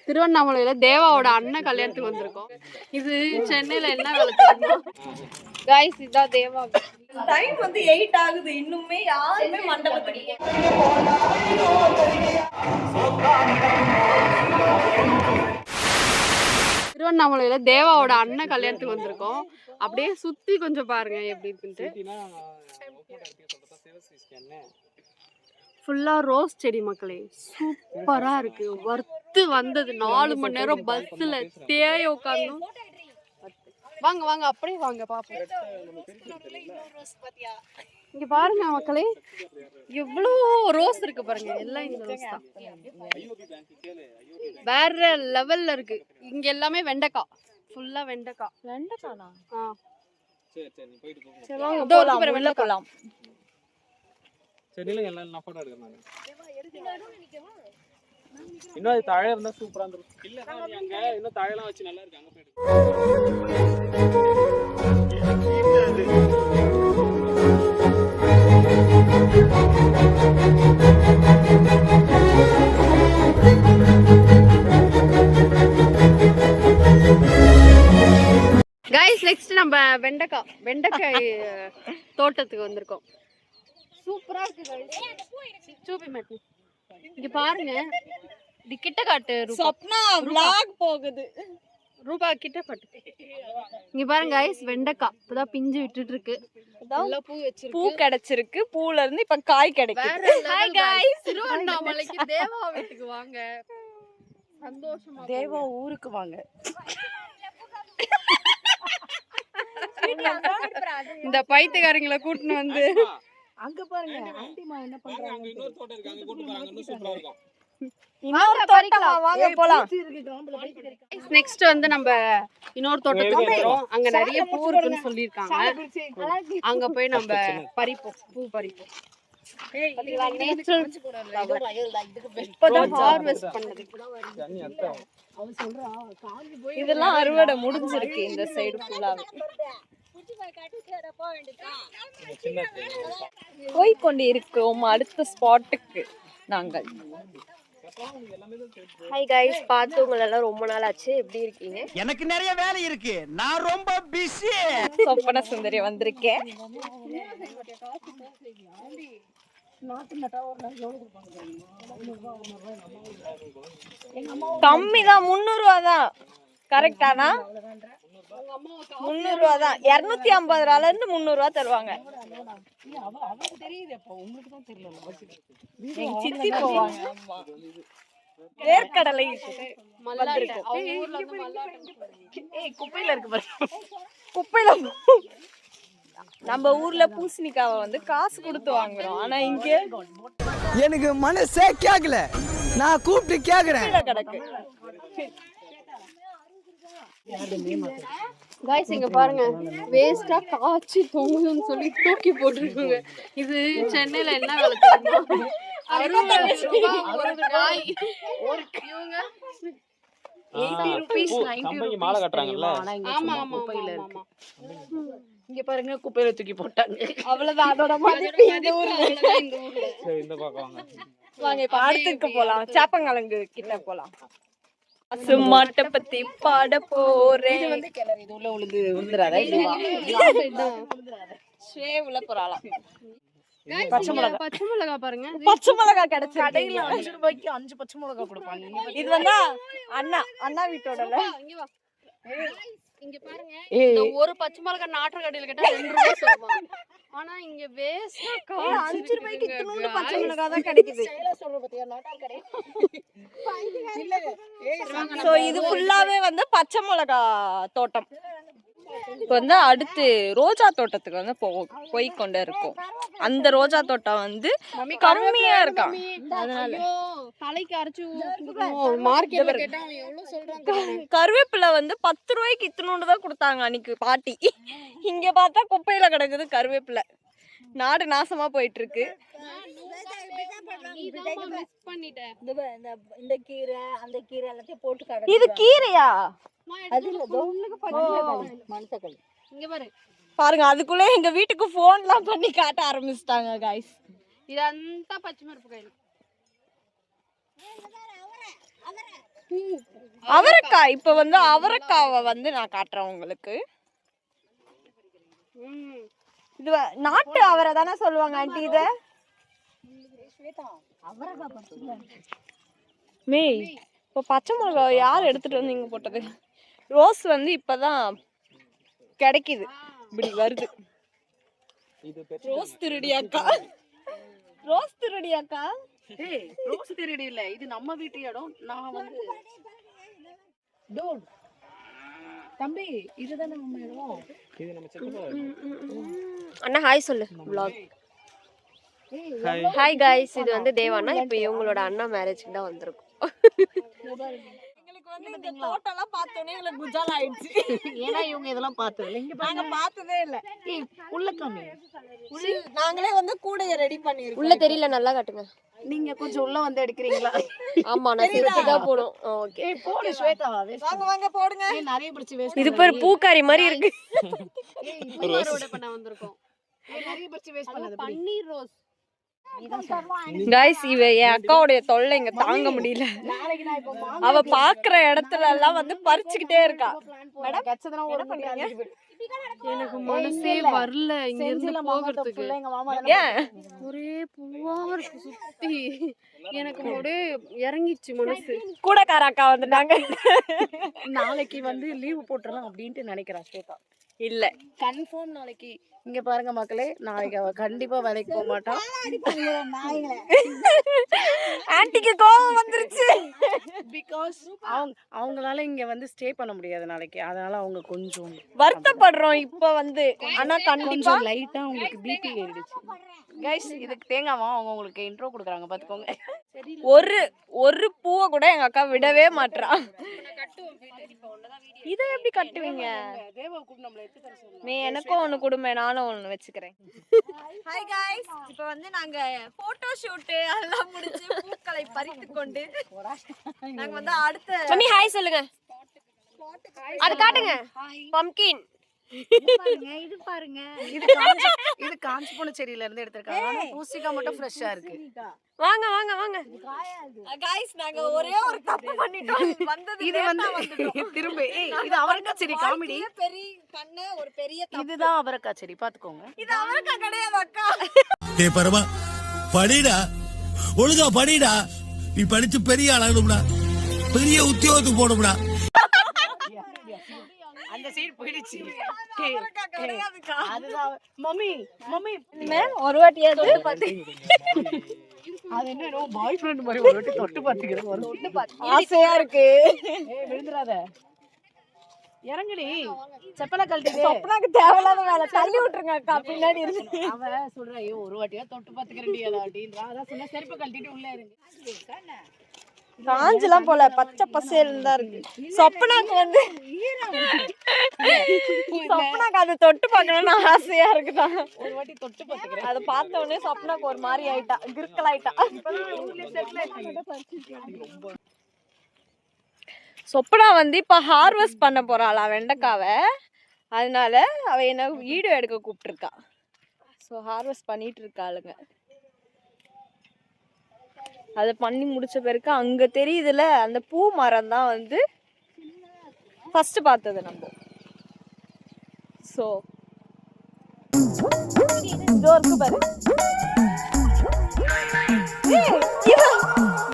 திருவண்ணாமலையில தேவாவோட அண்ணன் கல்யாணத்துக்கு வந்திருக்கோம். இது சென்னையில என்ன வேலை தெரியுமா கைஸ்? இதான் தேவா. டைம் வந்து 8 ஆகுது, இன்னுமே யாருமே மண்டபத்துக்கு. திருவண்ணாமலையில தேவாவோட அண்ணன் கல்யாணத்துக்கு வந்திருக்கோம். அப்படியே சுத்தி கொஞ்சம் பாருங்க எப்படி இருக்குன்ட்டு. ஃபுல்லா ரோஸ் செடி மக்களே, சூப்பரா இருக்கு. வர்த்து வந்தது 4 மணி நேரம் பஸ்ல தேய உட்காந்து. வாங்க வாங்க அப்படியே வாங்க பாப்போம். இங்க பாருங்க மக்களே, எவ்வளோ ரோஸ் இருக்கு பாருங்க. எல்லாம் இந்த ரோஸ் தான், வேற லெவல்ல இருக்கு. இங்க எல்லாமே வெண்டைக்காய், ஃபுல்லா வெண்டைக்காய். வெண்டைக்கானா? சரி சரி வாங்க போலாம், உள்ள போலாம். செடியில எல்லாம் நான் போட்டோ எடுக்கிறேன். இன்னும் அது தழை இருந்தா சூப்பரா இருந்துரும். இல்ல அங்க இன்னும் தழைலாம் வச்சு நல்லா இருக்கு. அங்க போயிடு. கைஸ், நெக்ஸ்ட் நம்ம வெண்டைக்காய் தோட்டத்துக்கு வந்திருக்கோம். சூப்பரா இருக்கு கைஸ். சூப்பி மேட் இங்க பாருங்க. இது கிட்ட காட்டு. சொப்னா vlog போகுது. ரூபா கிட்ட காட்டு. இங்க பாருங்க கைஸ், வெண்டைக்காய் இப்பதான் பிஞ்சு விட்டுட்டு இருக்கு. நல்லா பூ வச்சிருக்கு. பூ கிடைச்சிருக்கு. பூல இருந்து இப்ப காய் கிடைக்குது. ஹாய் கைஸ், திருவண்ணாமலைக்கு தேவா வீட்டுக்கு வாங்க. சந்தோஷமா தேவா ஊருக்கு வாங்க. இந்த பைத்தியக்காரங்களை கூட்டிட்டு வந்து அங்க பாருங்க ஆண்டிமா என்ன பண்றாங்க. அங்க இன்னொரு தோட்டம் இருக்கு, அங்க கூட்டி போறாங்க. இன்னும் சூப்பரா இருக்கும். இன்னொரு தோட்டமா? வாங்க போலாம். நெக்ஸ்ட் வந்து நம்ம இன்னொரு தோட்டத்துக்கு போறோம். அங்க நிறைய பூ இருக்குன்னு சொல்லிருக்காங்க. அங்க போய் நம்ம பறிப்போம், பூ பறிப்போம். இதெல்லாம் அறுவடை முடிஞ்சிருக்கு. இந்த சைடு ஃபுல்லா போய் கொண்டு இருக்கிறோம் அடுத்த ஸ்பாட்டுக்கு நாங்கள். ஹாய் கைஸ், பார்த்து உங்களை எல்லாம் ரொம்ப நாள் ஆச்சு. எப்படி இருக்கீங்க? எனக்கு நிறைய வேலை இருக்கு, நான் ரொம்ப பிஸி. சொப்பன சுந்தரி வந்திருக்கேன். கம்மி தான், 300 ரூபா தான். கரெக்டானா? 300 ரூபா தான். 250 ரூபால இருந்து 300 ரூபா தருவாங்க. எங்க சித்தி போவாங்க. வேர்க்கடலை குப்பையில இருக்கு பாரு. குப்பையில நம்ம ஊர்ல பூசணிக்காவை வந்து காசு கொடுத்து வாங்குறோம். ஆனா இங்க எனக்கு மனசே கேக்கல, நான் கூப்பிட்டு கேக்குறேன். கிடக்கு. கைஸ் இங்க பாருங்க, வேஸ்டா காய்ச்சி தொங்குதுன்னு சொல்லி தூக்கி போட்டுருக்குங்க. இது சென்னையில என்ன வேலை தெரியுமா? 60 ரூபாய் ஒரு காய். இவங்க 80 rupees 90 rupees மாலை கட்டுறாங்கல்ல. ஆமா ஆமா குப்பையில இருக்கு. இங்க பாருங்க, குப்பையில தூக்கி போட்டாங்க. அவ்வளவுதான் அதோட மதிப்பு இந்த ஊர்ல. சரி இந்த பக்கம் வாங்க. வாங்க இப்ப அடுத்துக்கு போலாம். சாப்பங்கலங்கு கிட்ட போலாம். சும்மாட்ட பத்தி பாட போறேன். இது வந்து கிளறி இது உள்ள உளுந்துறாரா? இதுவா சேவுல போறாளாம். பச்சை மிளகா பாருங்க. பச்சை மிளகா கிடைச்சு கடையில 5 ரூபாய்க்கு 5 பச்சை மிளகா கொடுப்பாங்க. இது வந்து அண்ணா வீட்டோடல. இங்க பாருங்க, இந்த ஒரு பச்சை மிளகா நாட்டு கடையில கேட்டா 2 ரூபாய் சொல்லுவாங்க. ஆனா இங்க வேஸ்டா 5 ரூபாய்க்கு இத்தனூண்டு பச்சை மிளகா தான் கிடைக்குது. சோ இது ஃபுல்லாவே வந்து பச்சை மிளகா தோட்டம். இப்போ வந்து அடுத்து ரோஜா தோட்டத்துக்கு வந்து போய் கொண்டு இருக்கோம். அந்த ரோஜா தோட்டம் வந்து கம்மியா இருக்கான். அதனால தலைக்கு அரைச்சு மார்க்கெட்ல கேட்டா எவ்வளவு சொல்றாங்க. கருவேப்பிலை வந்து 10 ரூபாய்க்கு இத்தனூண்டு தான் கொடுத்தாங்க அன்னைக்கு பாட்டி. இங்க பார்த்தா குப்பையில கிடக்குது கருவேப்பிலை. நாடு நாசமா போயிட்டு இருக்கு. இந்த கீரை அந்த கீரை எல்லாத்தையும் போட்டு இது கீரையா? இங்க பாரு பாருங்க, அதுக்குள்ளே எங்க வீட்டுக்கு போன்லாம் பண்ணி காட்ட ஆரம்பிச்சிட்டாங்க கைஸ். இదంతా పచ్చిమిరపకాయలు. அவரைக்காய். இப்ப வந்து அவரைக்காவை வந்து நான் காட்டுறேன் உங்களுக்கு. இது நாட்டு அவரை தானே சொல்லுவாங்க ஆண்டி இத. மேய் இப்போ பச்சை மிளகா யார் எடுத்துட்டு வந்து இங்க போட்டது? ரோஸ் வந்து இப்பதான் கிடைக்குது, இப்படி வருது. ரோஸ் திருடியாக்கா, ரோஸ் திருடியாக்கா. ஏய் ரோஸ் திருடி இல்ல, இது நம்ம வீட்டு இடம். நான் வந்து டோன் தம்பி, இதுதானே நம்ம இடம். இது நம்ம செக்கப் அண்ணா ஹாய் சொல்லு. vlog ஹாய் गाइस, இது வந்து தேவானா. இப்போ இவங்களோட அண்ணா மேரேஜ்க்கு தான் வந்திருக்கோம். எங்களுக்கு வந்து இந்த தோட்டம்லாம் பார்த்தோன்னே எங்களுக்கு குஜால் ஆயிடுச்சு. ஏன்னா இவங்க இதெல்லாம் பார்த்தது இங்க நாங்க பார்த்ததே இல்ல. உள்ள காமி, நாங்களே வந்து கூடைய ரெடி பண்ணிருக்கோம். உள்ள தெரியல, நல்லா காட்டுங்க. நீங்க கொஞ்சம் உள்ள வந்து எடுக்கிறீங்களா? ஆமா, நான் சிரிச்சுதா போடும். ஓகே ஏய் போடு ஸ்வேதா, வாங்க வாங்க போடுங்க. ஏய் நிறைய பிடிச்சு வேஸ்ட். இது பேர் பூக்காரி மாதிரி இருக்கு. ஏய் பூமாரோட பண்ண வந்திருக்கோம். ஏய் நிறைய பிடிச்சு வேஸ்ட் பண்ணாத. பன்னீர் ரோஸ். गाइस இவ என் அக்காவுடைய தொல்லை இங்க தாங்க முடியல. நாளைக்கு நான் இப்போ அவ பாக்குற இடத்துல எல்லாம் வந்து பறிச்சுக்கிட்டே இருக்கா. மேடம் கச்சதனா ஒரு பண்ணி எனக்கு மனசே வரல இங்க இருந்து போகிறதுக்கு. எங்க மாமா ஏன் ஒரே பூவா இருக்கு சுத்தி. எனக்கு அப்படியே இறங்கிச்சு மனசு. கூடக்கார அக்கா வந்துட்டாங்க. நாளைக்கு வந்து லீவ் போட்டுறலாம் அப்படின்ட்டு நினைக்கிறேன் ஸ்வேதா. இல்ல கன்ஃபார்ம் நாளைக்கு. இங்க பாருங்க மக்களே, நாளைக்கு அவ கண்டிப்பா வேலைக்கு போக மாட்டா. ஆன்ட்டிக்கு கோவம் வந்துருச்சு. பிகாஸ் அவங்களால இங்க வந்து ஸ்டே பண்ண முடியாது நாளைக்கு. அதனால அவங்க கொஞ்சம் வருத்தப்படுறோம் இப்ப வந்து. ஆனா கண்டிப்பா கொஞ்சம் லைட்டா உங்களுக்கு பிபி ஏறிடுச்சு. கைஸ் இதுக்கு தேங்காவா அவங்க உங்களுக்கு இன்ட்ரோ கொடுக்குறாங்க பாத்துக்கோங்க. ஒரு பூவை கூட எங்க அக்கா விடவே மாட்றா. இத எப்படி கட்டுவீங்க? தேவா கூப்பிட்டு நம்மள எடுத்து தர சொல்லுங்க. நீ எனக்கும் ஒண்ணு கொடுமே, நானும் ஒண்ணு வச்சுக்கிறேன். ஹாய் गाइस, இப்போ வந்து நாங்க போட்டோ ஷூட் எல்லாம் முடிஞ்சு பூக்களை பறித்து கொண்டு நாங்க வந்து அடுத்த மம்மி ஹாய் சொல்லுங்க. அது காட்டுங்க. பம்கின். இது பாருங்க இது காஞ்சி போன செடியில இருந்து எடுத்திருக்காங்க. ஆனா பூசிகா மட்டும் ஃப்ரெஷ்ஷா இருக்கு. வாங்க வாங்க வாங்க. गाइस நாங்க ஒரே ஒரு தப்பு பண்ணிட்டோம். வந்தது இது வந்து திரும்ப இது அவரைக்காய் செடி காமெடி. பெரிய கண்ணு ஒரு பெரிய தப்பு. இதுதான் அவரைக்காய் செடி பாத்துக்கோங்க. இது அவரைக்காய் கிடையாது அக்கா. டேய் பரமா படிடா, ஒழுங்கா படிடா. நீ படிச்சு பெரிய ஆளாகணும்டா, பெரிய உத்தியோகத்துக்கு போகணும்டா. அந்த சைடு போயிடுச்சு. அவரைக்காய் கிடையாதுக்கா. அதுதான் மம்மி மம்மி ஒரு வாட்டியாவது பாத்து அது என்ன பாய் ஃப்ரெண்ட் மாதிரி ஒரு வாட்டி தொட்டு பாத்துக்கிறேன். ஆசையா இருக்கு. ஏய் விழுந்துறாத, இறங்குடி. செப்பல கழட்டிட்டு. சொப்னாக்கு தேவையில்லாத வேலை, தள்ளி விட்டுருங்க அக்கா பின்னாடி இருக்கு. அவ சொல்றா ஐயோ ஒரு வாட்டியா தொட்டு பாத்துக்கிறேன்டி அத அப்படின்றா. அதான் சொன்ன செருப்பு கழட்டிட்டு உள்ள இருங்க. காஞ்செல்லாம் போல பச்சை பசேல்னு தான் இருக்கு. சொப்னாக்கு வந்து சொப்னாக்கு அது தொட்டு பார்க்கணும்னு ஆசையா இருக்குதான். ஒரு வாட்டி தொட்டு பாத்துக்கிறேன். அதை பார்த்த உடனே சொப்னாக்கு ஒரு மாதிரி ஆயிட்டா, கிறுக்கல் ஆயிட்டா. சொப்னா வந்து இப்ப ஹார்வெஸ்ட் பண்ண போறாளா வெண்டைக்காவை. அதனால அவ என்ன வீடியோ எடுக்க கூப்பிட்டுருக்கா. ஸோ ஹார்வெஸ்ட் பண்ணிட்டு இருக்காளுங்க. அதை பண்ணி முடிச்ச பிறகு அங்க தெரியுதுல அந்த பூ மரம் தான் வந்து ஃபர்ஸ்ட் பார்த்தது நம்ம. ஸோ இதோ இருக்கு பாரு.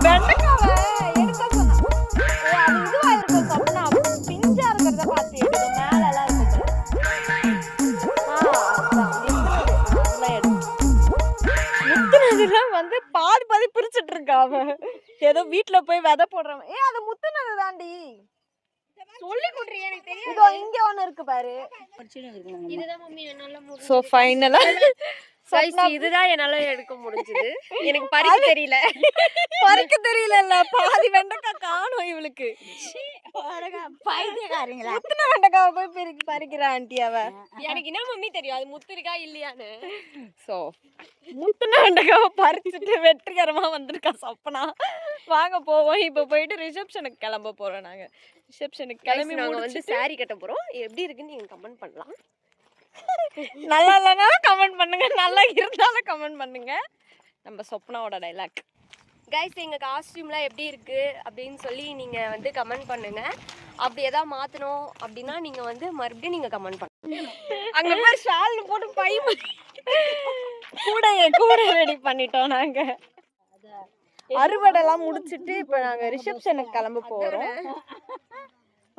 வெண்டைக்காவை எடுக்க சொன்னா அது இதுவா இருக்கு. சொன்னா பிஞ்சா இருக்கிறத பார்த்து எடுக்கும். மேல எல்லாம் இருக்கு. முத்துனதுலாம் வந்து பாதி பிரிச்சுட்டு இருக்கா அவன். ஏதோ வீட்டுல போய் விதை போடுறவன். அது முத்துனது தாண்டி சொல்லி கொடுறீ எனக்கு தெரியும். இதோ இங்க ஒண்ணு இருக்கு பாரு. இதுதான் மம்மி என்னால சோ ஃபைனலா கைஸ் இதுதான் என்னால எடுக்க முடிஞ்சது. எனக்கு பறிக்க தெரியல. பறிக்க தெரியல. பாதி வெண்டைக்காய் காணோம் இவளுக்கு. பைத்தியக்காரங்களா முத்துன வெண்டைக்காவை போய் பறிக்கிறா ஆண்டி அவ. எனக்கு என்ன மம்மி தெரியும் அது முத்து இருக்கா இல்லையான்னு. சோ முத்துன வெண்டைக்காவை பறிச்சுட்டு வெற்றிகரமா வந்திருக்கா சொப்னா. வாங்க போவோம். இப்ப போயிட்டு ரிசப்ஷனுக்கு கிளம்ப போறோம். நாங்க ரிசப்ஷனுக்கு கிளம்பி நாங்க வந்து saree கட்ட போறோம். எப்படி இருக்குன்னு நீங்க கமெண்ட் பண்ணலாம். நல்லா இல்லைன்னா கமெண்ட் பண்ணுங்க, நல்லா இருந்தாலும் கமெண்ட் பண்ணுங்க. நம்ம சொப்னாவோட டைலாக் கைஸ் எங்கள் காஸ்டியூம்லாம் எப்படி இருக்குது அப்படின்னு சொல்லி நீங்கள் வந்து கமெண்ட் பண்ணுங்கள். அப்படி எதாவது மாற்றணும் அப்படின்னா நீங்கள் வந்து மறுபடியும் நீங்கள் கமெண்ட் பண்ணுங்க. அங்கே போய் ஷால்னு போட்டு பை கூட ரெடி பண்ணிட்டோம் நாங்கள். அறுவடைலாம் முடிச்சுட்டு இப்போ நாங்கள் ரிசப்ஷனுக்கு கிளம்ப போகிறோம்.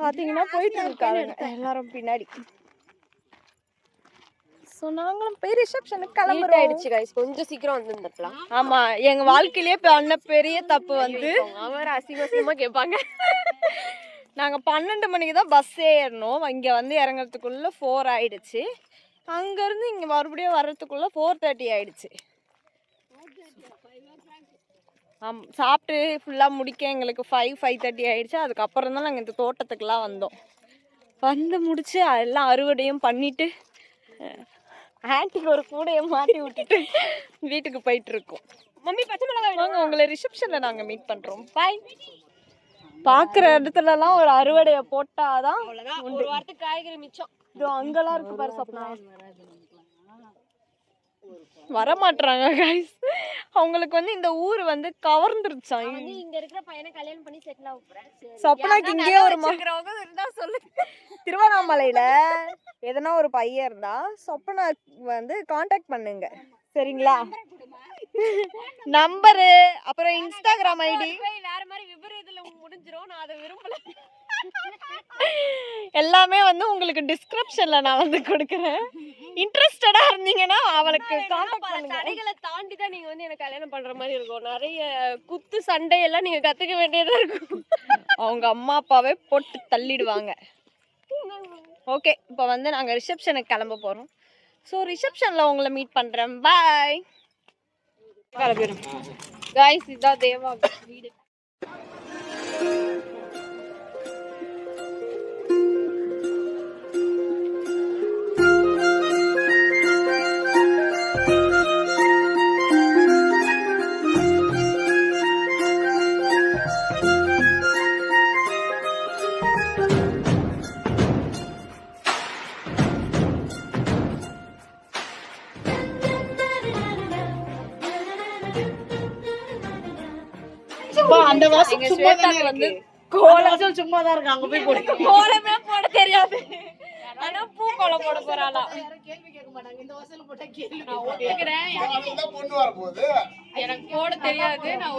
பார்த்தீங்கன்னா போயிட்டு இருக்காங்க எல்லாரும் பின்னாடி. ஸோ நாங்களும் போய் ரிசப்ஷனுக்கு கிளம்புறோம். ஆயிடுச்சு கைஸ், கொஞ்சம் சீக்கிரம் வந்துருந்துக்கலாம். ஆமாம், எங்கள் வாழ்க்கையிலேயே பண்ண பெரிய தப்பு வந்து அவர் அசிங்கமாக கேட்பாங்க. நாங்கள் 12 மணிக்கு தான் பஸ்ஸே ஏறணும். இங்கே வந்து இறங்குறதுக்குள்ளே 4 ஆயிடுச்சு. அங்கேருந்து இங்கே மறுபடியும் வர்றதுக்குள்ளே 4:30 ஆயிடுச்சு. சாப்பிட்டு ஃபுல்லாக முடிக்க எங்களுக்கு 5:30 ஆயிடுச்சு. அதுக்கப்புறம் தான் நாங்கள் இந்த தோட்டத்துக்கெலாம் வந்தோம். வந்து முடிச்சு எல்லாம் அறுவடையும் பண்ணிட்டு ஆன்ட்டிக்கு ஒரு கூடையை மாட்டி விட்டுட்டு வீட்டுக்கு போயிட்டு இருக்கோம். மம்மி பச்சை மிளகாய் வாங்க, உங்களை ரிசப்ஷனில் நாங்கள் மீட் பண்ணுறோம். பாய். பார்க்குற இடத்துலலாம் ஒரு அறுவடையை போட்டாதான் ஒரு வாரத்துக்கு காய்கறி மிச்சம். இதோ அங்கெல்லாம் இருக்கு பாரு சொப்னா. வரமாட்டாங்க கைஸ். அவங்களுக்கு வந்து இந்த ஊர் வந்து கவர்ந்துருச்சான். இங்க இருக்கிற பையனை கல்யாணம் பண்ணி செட்டில் ஆக போறேன். சொப்னாக்கு இங்கே ஒரு இருந்தா சொல்லு. திருவண்ணாமலையில எதனா ஒரு பையன் இருந்தா சொப்னா வந்து கான்டாக்ட் பண்ணுங்க சரிங்களா? நம்பரு அப்புறம் இன்ஸ்டாகிராம் ஐடி வேற மாதிரி விபரீதத்துல முடிஞ்சிரும். நான் அதை விரும்பல. எல்லாமே வந்து உங்களுக்கு டிஸ்கிரிப்ஷன்ல நான் வந்து கொடுக்குறேன். இன்ட்ரெஸ்டடா இருந்தீங்கன்னா அவளுக்கு கான்டாக்ட் பண்ணுங்க. தடைகளை தாண்டி தான் நீங்க வந்து எனக்கு கல்யாணம் பண்ற மாதிரி இருக்கும். நிறைய குத்து சண்டையெல்லாம் நீங்க கத்துக்க வேண்டியதா இருக்கும். அவங்க அம்மா அப்பாவே போட்டு தள்ளிடுவாங்க. ஓகே, இப்போ வந்து நாங்க ரிசப்ஷனுக்கு கிளம்ப போறோம். ஸோ ரிசப்ஷன்ல உங்களை மீட் பண்றேன். பாய். கிளம்பிடும் கைஸ். இதான் தேவா வீடு. அந்த வாசம் சும்மா தான் இருக்கு. கோலம் சும்மா தான் இருக்கு. அங்க போய் போடு. கோலமே போட தெரியாது. ஆனா பூ கோலம் போட போறாளா? கேள்வி கேட்க மாட்டாங்க. இந்த வாசல்ல போட்டா கேள்வி. நான் ஒத்துக்கிறேன். பொண்ணு வர போகுது. எனக்கு போட தெரியாது. நான்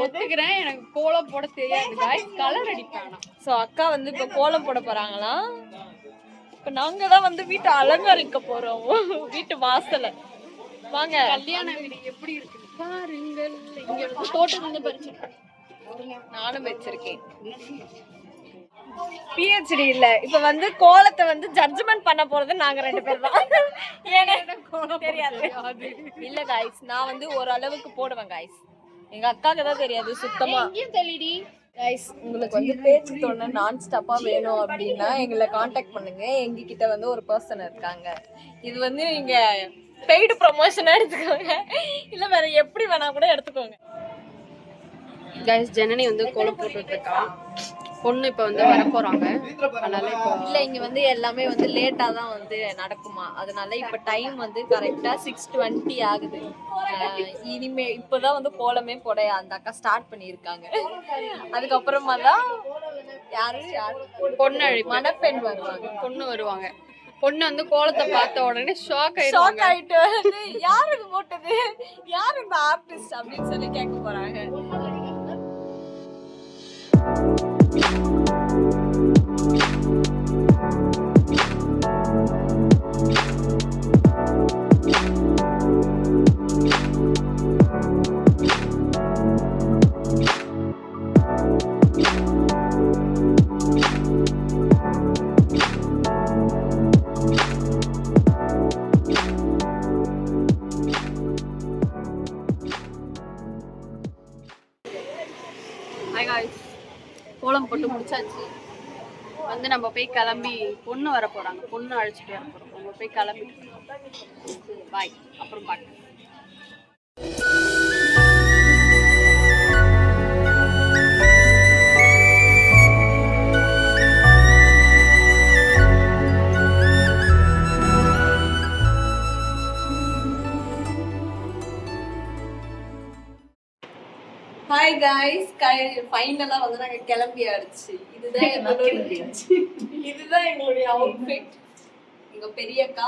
ஒத்துக்கிறேன். எனக்கு கோலம் போட தெரியாது. गाइस கலர் அடிப்பாங்க. சோ அக்கா வந்து இப்ப கோலம் போட போறாங்களா? இப்ப நாங்க தான் வந்து வீட்டை அலங்கரிக்க போறோம். வீட்டு வாசல்ல வாங்க. கல்யாண வீடு எப்படி இருக்கு பாருங்கள். இங்க தோட்டம் வந்து பறிச்சிருக்கேன். நானும் வச்சிருக்கேன். PhD இல்ல, இப்ப வந்து கோலத்தை வந்து ஜட்ஜ்மெண்ட் பண்ண போறது நாங்க 2 பேர் தான். கோலம் தெரியாது இல்ல गाइस. நான் வந்து ஒரு அளவுக்கு போடுவேன் गाइस. எங்க அக்காக்கு தான் தெரியாது சுத்தமா. எங்கேயும் தெளிடி गाइस. உங்களுக்கு வந்து பேச்சு தோண நான் ஸ்டாப்பா வேணும் அப்படின்னா எங்களை காண்டாக்ட் பண்ணுங்க. எங்ககிட்ட வந்து ஒரு பர்சன் இருக்காங்க. இது வந்து நீங்க பெய்டு ப்ரமோஷனா எடுத்துக்கோங்க, இல்ல வேற எப்படி வேணா கூட எடுத்துக்கோங்க. गाइस ஜனனி வந்து கோலம் போட்டுட்டு இருக்கா. பொண்ணு இப்ப வந்து வர போறாங்க. அதனால இப்போ இல்ல இங்க வந்து எல்லாமே வந்து லேட்டா தான் வந்து நடக்குமா. அதனால இப்ப டைம் வந்து கரெக்டா 6:20 ஆகுது. இனிமே இப்பதான் வந்து கோலமே போட அந்த அக்கா ஸ்டார்ட் பண்ணிருக்காங்க. அதுக்கப்புறமா தான் யாரு பொண்ணு அழைப்பு மணப்பெண் வருவாங்க. பொண்ணு வருவாங்க. பொண்ணு வந்து கோலத்தை பார்த்த உடனே ஷாக் ஆயிட்டு வந்து யாரு இது போட்டது, யாரு இந்த ஆர்டிஸ்ட் அப்படின்னு சொல்லி கேட்க போறாங்க. கோலம் போட்டு முடிச்சாச்சு. வந்து நம்ம போய் கிளம்பி பொண்ணு வர போறாங்க. பொண்ணு அழைச்சிட்டு வர போறோம். நம்ம போய் கிளம்பி பாய். அப்புறம் பார்க்கலாம். கைஸ் ஃபைனலா வந்து நாங்க கிளம்பியாச்சு. இதுதான் எங்களுடைய அவுட்ஃபிட். எங்க பெரிய அக்கா,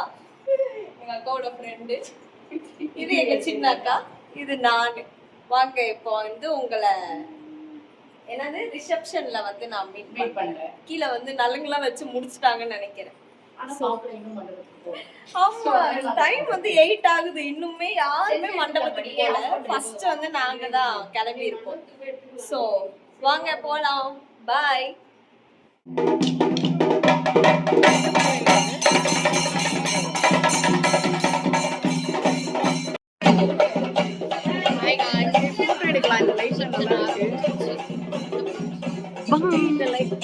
எங்க அக்காவோட ஃப்ரெண்டு, இது எங்க சின்ன அக்கா, இது நானு. வாங்க இப்போ வந்து உங்களை என்னது ரிசப்ஷன்ல வந்து நான் மீட் பண்றேன். கீழே வந்து நலுங்கெல்லாம் வச்சு முடிச்சிட்டாங்கன்னு நினைக்கிறேன். ஆமா, டைம் வந்து 8 ஆகுது. இன்னுமே யாருமே மண்டபத்துக்கு போல. ஃபர்ஸ்ட் வந்து நாங்க தான் கிளம்பி இருக்கோம். சோ வாங்க போலாம். பாய். எடுக்கலாம். இந்த லைட் நல்லா இருக்கு. இந்த லைட்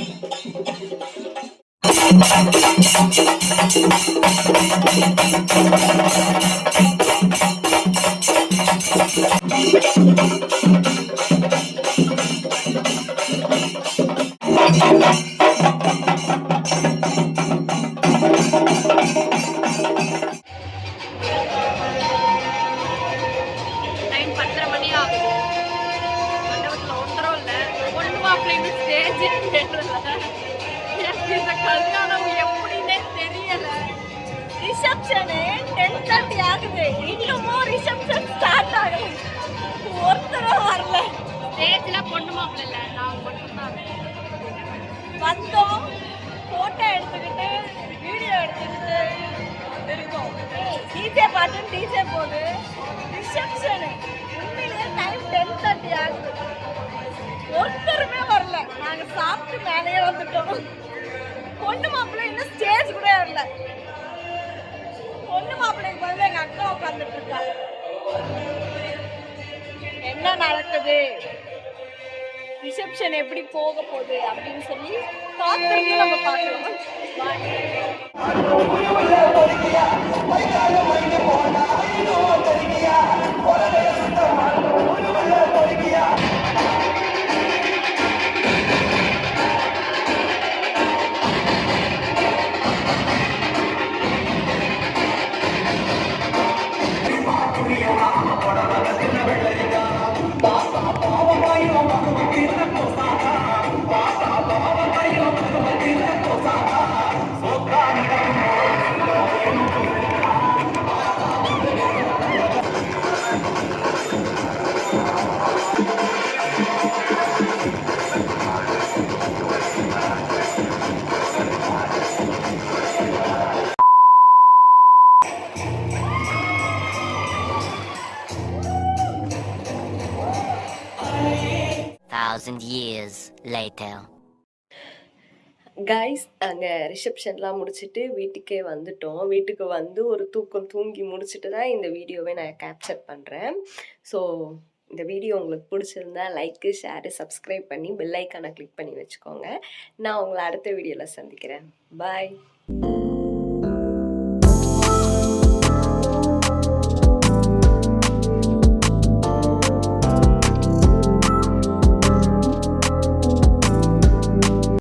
டைம் 10:30 மணி ஆகுது. மண்டபத்துல ஒன்றரும் இல்ல. பொண்ணு மாப்பிள்ளைங்க ஸ்டேஜ் இந்த கல்யாணம் எப்படின்னே தெரியல. ரிசப்ஷனு 10:30 ஆகுது. இன்னமும் ரிசப்ஷன் ஸ்டார்ட் ஆகல. ஒருத்தரும் வரல. ஸ்டேஜ்ல பொண்ணு மாப்பிள்ளை இல்ல, நான் மட்டும்தான். வந்தோம், போட்டோ எடுத்துக்கிட்டு வீடியோ எடுத்துக்கிட்டு இருக்கோம். டிஜே பாட்டு டிஜே போகுது. ரிசப்ஷனு உண்மையிலேயே டைம் 10:30 ஆகுது. ஒருத்தருமே வரல. நாங்க சாப்பிட்டு மேலேயே வந்துட்டோம். பொண்ணு மாப்பிள்ளை இன்னும் ஸ்டேஜ் கூட வரல. பொண்ணு மாப்பிள்ளைக்கு வந்து எங்க அக்கா உட்காந்துட்டு இருக்கா. என்ன நடக்குது, ரிசப்ஷன் எப்படி போக போகுது அப்படின்னு சொல்லி காத்திருந்து நம்ம பார்க்கலாம். years later. கைஸ், நாங்கள் ரிசப்ஷன்லாம் முடிச்சுட்டு வீட்டுக்கே வந்துட்டோம். வீட்டுக்கு வந்து ஒரு தூக்கம் தூங்கி முடிச்சுட்டு தான் இந்த வீடியோவை நான் கேப்சர் பண்ணுறேன். ஸோ இந்த வீடியோ உங்களுக்கு பிடிச்சிருந்தா லைக்கு, ஷேரு, சப்ஸ்கிரைப் பண்ணி பெல் ஐக்கானை கிளிக் பண்ணி வச்சுக்கோங்க. நான் உங்களை அடுத்த வீடியோவில் சந்திக்கிறேன். பாய்.